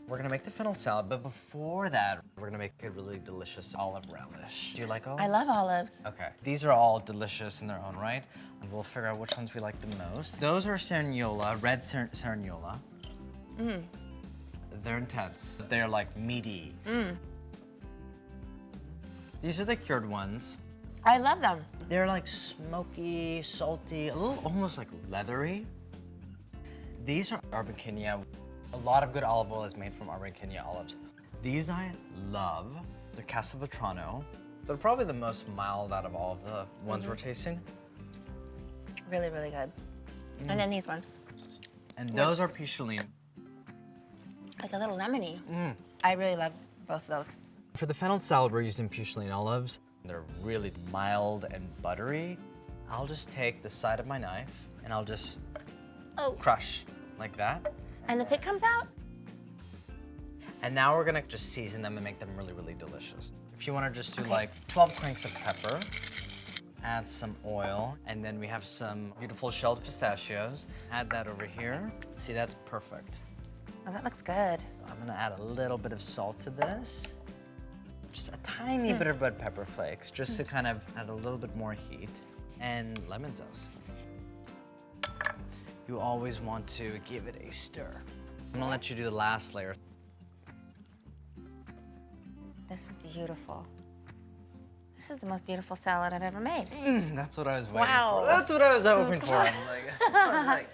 We're gonna make the fennel salad, but before that, we're gonna make a really delicious olive relish. Do you like olives? I love olives. Okay. These are all delicious in their own right. And we'll figure out which ones we like the most. Those are Cerignola, red Cerignola. They're intense. They're like meaty. These are the cured ones. I love them. They're like smoky, salty, a little almost like leathery. These are Arbequina. A lot of good olive oil is made from Arbequina olives. These I love. They're Castelvetrano. They're probably the most mild out of all of the ones we're tasting. Really, really good. And then these ones, And those are Picholine. like a little lemony. I really love both of those. For the fennel salad, we're using Picholine olives. They're really mild and buttery. I'll just take the side of my knife and I'll just crush like that. And the pit comes out? And now we're gonna just season them and make them really, really delicious. If you wanna just do like 12 cranks of pepper, add some oil, and then we have some beautiful shelled pistachios. Add that over here. See, that's perfect. Oh, that looks good. I'm gonna add a little bit of salt to this. Just a tiny bit of red pepper flakes, just to kind of add a little bit more heat. And lemon zest. You always want to give it a stir. I'm gonna let you do the last layer. This is beautiful. This is the most beautiful salad I've ever made. That's what I was waiting Wow. for. That's what I was hoping for. I was like,